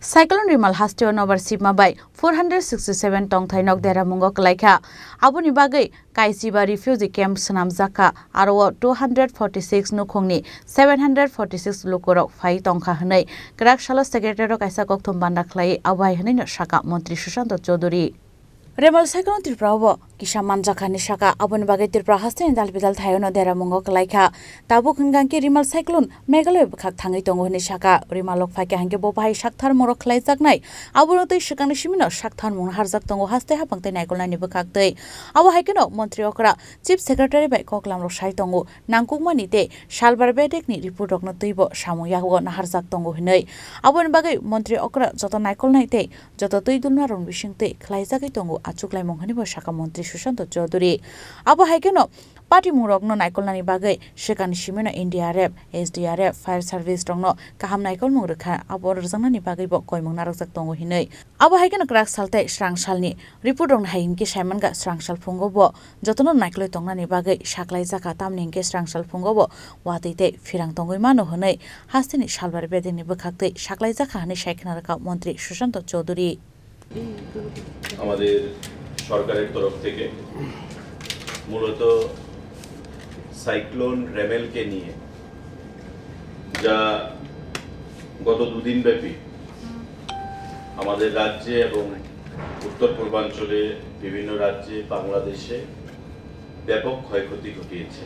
Cyclone Rimal hastio nobar sipma by 467 tong thainok dera mungo klaikha aboni bagai kaisiba refugee camp sanam jaka aro 246 nukhongni 746 lukorok phai tongkha hnai krakshalo secretary kaisa kokthum banda khlai abai hnai no shaka mantri Sushant Chaudhary Remal cyclone Tripura Kisha Manjakani Shaka Abun Bagai Tripura Hastin Dalbidal Thayono Dera Mungo Laika Tabu Kunganki Rimal cyclone Megalo Kak Tangi Tongo Nishaka Rimalok Faka Hange Bobai Shaktar Morok Laizaknai Abunote Shakani Shimino Shaktan Mun Harzak Tongo Haste Hapangte Naikola Nibukakte Awa Haikeno Montreokra Chief Secretary by Koklam Roshai Tongo Nankukmanite Shalbar Bedek ni Ripurok no Tibo Shamu Yahu Naharzak Tongo Hinai Abun Bagai Montreokra Joto Naikol Naite Joto Tuidulnaron Wishingte Klaizaki Tongo Achuklai Monghani Shaka Montri Sushant Chaudhary Abo Haikeno Party Murogno Naikolani Bagai Shekan Shimino NDRF SDRF Fire Service Tongno Kaham Naikol Murka Abo Zanani Bagai Bokoi Mongarak Tongo Hinai Abo Haikeno Crack Salte Shrang Shalni Ripurong Hainki Shamanga Shrang Shal Fungobo Jotono Naikolo Tongani Bagai Shaklai Zakatam Ninke Shrang Shal Fungobo Watite Firang Tongo Mano Honai Hastini Shalbar Bedini Bukakte Shaklai Zakani Shakanaraka Montri Sushant Chaudhary আমাদের সরকারের তরফ থেকে মূলত cyclone রেমেলকে নিয়ে যা গত দুদিন ব্যাপী আমাদের রাজ্যে এবং উত্তর পূর্বাঞ্চলে বিভিন্ন রাজ্যে বাংলাদেশে ব্যাপক ক্ষয়ক্ষতি ঘটিয়েছে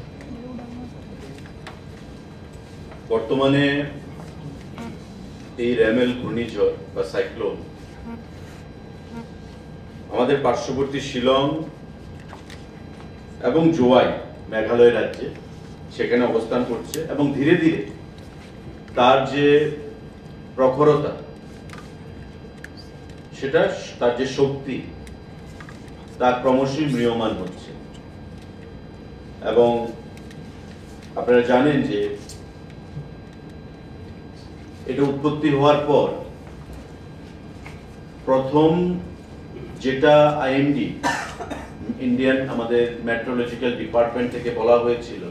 বর্তমানে এই রেমেল ঘূর্ণিঝড় বা সাইক্লোন আমাদের পার্শ্ববর্তী শিলং এবং জোয়াই মেঘালয় রাজ্যে সেখানে অবস্থান করছে এবং ধীরে ধীরে তার যে প্রখরতা সেটা তার যে শক্তি তা ক্রমশই ম্রিয়মান হচ্ছে এবং আপনারা জানেন যে এটা উৎপত্তি হওয়ার পর প্রথম যেটা আইএমডি ইন্ডিয়ান আমাদের মেট্রোলজিক্যাল ডিপার্টমেন্ট থেকে বলা হয়েছিল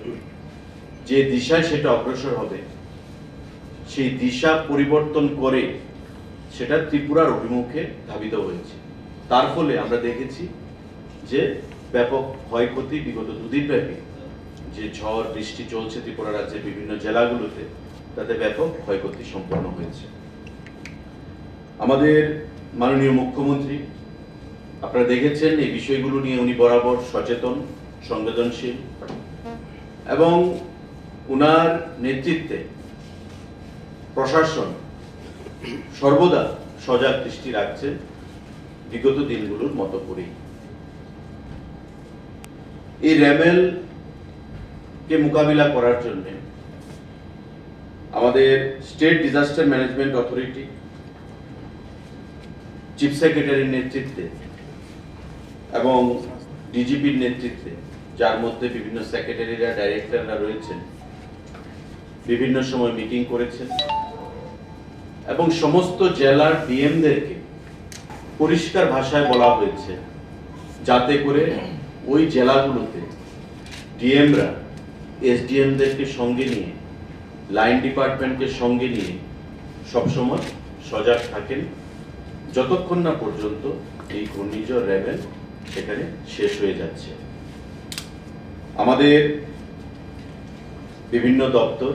যে দিশায় সেটা অগ্রসর হবে সেই দিশা পরিবর্তন করে সেটা ত্রিপুরার অভিমুখে ধাবিত হয়েছে তার ফলে আমরা দেখেছি যে ব্যাপক ক্ষয়ক্ষতি বিগত দুদিন ব্যাপী যে ঝড় বৃষ্টি চলছে ত্রিপুরা রাজ্যের বিভিন্ন জেলাগুলোতে তাতে ব্যাপক ক্ষয়ক্ষতি সম্পন্ন হয়েছে আমাদের মাননীয় মুখ্যমন্ত্রী আপনারা দেখেছেন এই বিষয়গুলো নিয়ে উনি বরাবর সচেতন সংবেদনশীল এবং উনার নেতৃত্বে প্রশাসন সর্বদা সজাগ দৃষ্টি রাখছে বিগত দিনগুলোর মতো করেই এই রেমেল কে মোকাবিলা করার জন্য আমাদের state disaster management authority chief সেক্রেটারির নেতৃত্বে এবং ডিজিপির নেতৃত্বে যার মধ্যে বিভিন্ন সেক্রেটারিরা ডাইরেক্টররা রয়েছেন বিভিন্ন সময় মিটিং করেছেন এবং সমস্ত জেলার ডিএমদেরকে পরিষ্কার ভাষায় বলা হয়েছে যাতে করে ওই জেলাগুলোতে ডিএমরা এসডিএমদেরকে সঙ্গে নিয়ে লাইন ডিপার্টমেন্টকে সঙ্গে নিয়ে সবসময় সজাগ থাকেন যতক্ষণ না পর্যন্ত এই ঘূর্ণিঝড় রেমেল সেখানে শেষ হয়ে যাচ্ছে আমাদের বিভিন্ন দপ্তর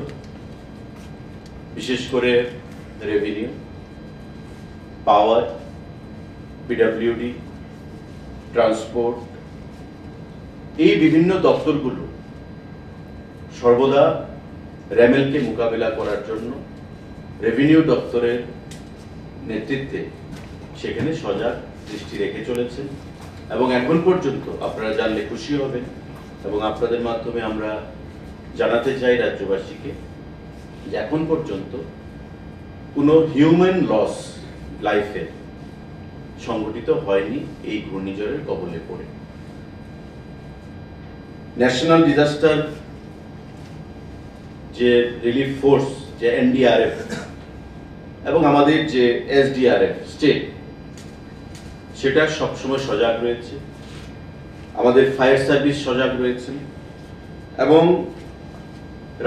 বিশেষ করে রেভিনিউ পাওয়ার পিডব্লিউডি ট্রান্সপোর্ট এই বিভিন্ন দপ্তরগুলো সর্বদা রেমেলকে মোকাবিলা করার জন্য রেভিনিউ দপ্তরের নেতৃত্বে সেখানে সজাগ দৃষ্টি রেখে চলেছে এবং এখন পর্যন্ত আপনারা জানলে খুশি হবেন এবং আপনাদের মাধ্যমে আমরা জানাতে চাই রাজ্যবাসীকে যে এখন পর্যন্ত কোনো হিউম্যান লস লাইফে সংঘটিত হয়নি এই ঘূর্ণিঝড়ের কবলে পড়ে ন্যাশনাল ডিজাস্টার যে রিলিফ ফোর্স যে এনডিআরএফ এবং আমাদের যে এসডিআরএফ স্টেট সেটা সবসময় সজাগ রয়েছে আমাদের ফায়ার সার্ভিস সজাগ রয়েছে এবং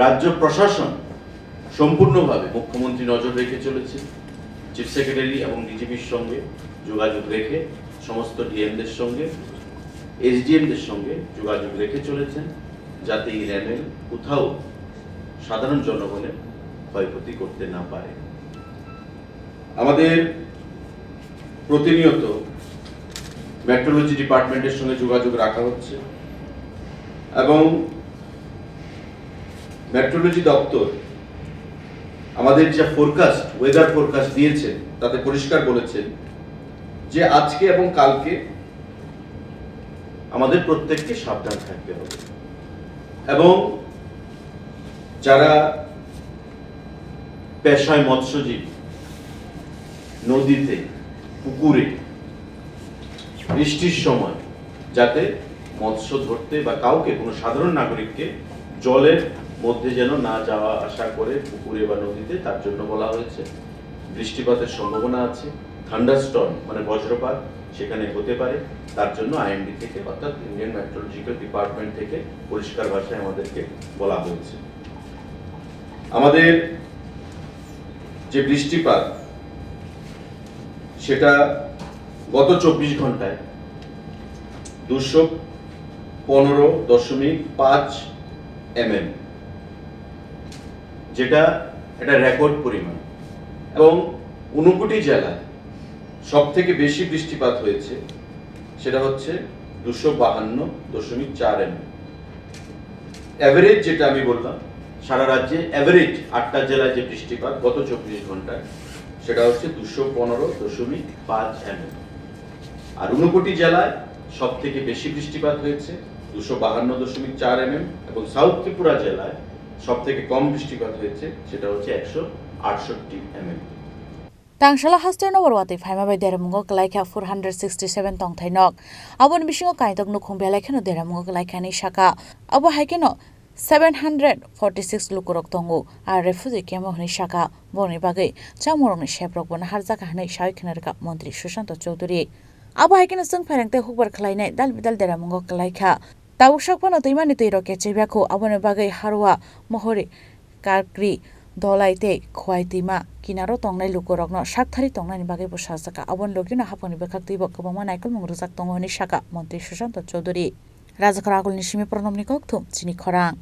রাজ্য প্রশাসন সম্পূর্ণভাবে মুখ্যমন্ত্রী নজর রেখে চলেছে চিফ সেক্রেটারি এবং ডিজিপির সঙ্গে যোগাযোগ রেখে সমস্ত ডিএমদের সঙ্গে এসডিএমদের সঙ্গে যোগাযোগ রেখে চলেছেন, যাতে এই র্যামেল কোথাও সাধারণ জনগণের ক্ষয়ক্ষতি করতে না পারে। আমাদের প্রতিনিয়ত মেট্রোলজি ডিপার্টমেন্টের সঙ্গে যোগাযোগ রাখা হচ্ছে এবং মেট্রোলজি দপ্তর আমাদের যে ফোরকাস্ট, ওয়েদার ফোরকাস্ট দিয়েছেন তাতে পরিষ্কার বলেছেন যে আজকে এবং কালকে আমাদের প্রত্যেককে সাবধান থাকতে হবে এবং যারা পেশায় মৎস্যজীবী নদীতে, পুকুরে বৃষ্টির সময় যাতে মৎস্য ধরতে বা কাউকে, কোনো সাধারণ নাগরিককে জলের মধ্যে যেন না যাওয়া আসা করে পুকুরে বা নদীতে, তার জন্য বলা হয়েছে। বৃষ্টিপাতের সম্ভাবনা আছে, থান্ডারস্টর্ম মানে বজ্রপাত সেখানে হতে পারে, তার জন্য আইএমডি থেকে অর্থাৎ ইন্ডিয়ান মেট্রোলজিক্যাল ডিপার্টমেন্ট থেকে পরিষ্কার ভাষায় আমাদেরকে বলা হয়েছে। আমাদের যে বৃষ্টিপাত সেটা গত 24 ঘন্টায় 215.5 mm, যেটা একটা রেকর্ড পরিমাণ এবং 59 জেলায় সব থেকে বেশি বৃষ্টিপাত হয়েছে, সেটা হচ্ছে 252.4 mm। অ্যাভারেজ যেটা আমি বললাম, সারা রাজ্যে অ্যাভারেজ 8টা জেলায় যে বৃষ্টিপাত গত 24 ঘন্টায় সেটা হচ্ছে 215.5 mm। আর 59 জেলায় সব থেকে বেশি বৃষ্টিপাত হয়েছে 252.4 mm এবং সাউথ ত্রিপুরা জেলায় সব থেকে কম বৃষ্টিপাত হয়েছে, সেটা হচ্ছে 168 mm। Tangshala haster no warwati phaima bai deramungo kalaikha 467 tong thainok abon bisingo kaidok no khong belai khano deramungo kalaikha ni shaka abo haikeno 746 lukurok tongo ar refugee camp ni shaka boni bagai chamorong ni sheprok bon harja kahnai shai khnarka mantri Sushant Chaudhary abo haikeno sung pharengte hukbar khlainai dal bidal deramungo kalaikha tawushak pano toimani toiro kechebako abone bagai harwa mohori karkri dolaite khwaitima kinaro tongnai lukurokno sakthari tongnai bagai bo sajaka abon logino haponi bekhakti bo kobama naikol mungrujak tongoni shaka mantri Sushant Chaudhary Rajakara Agulni Shimi Pronomni Kokthum Chini Khorang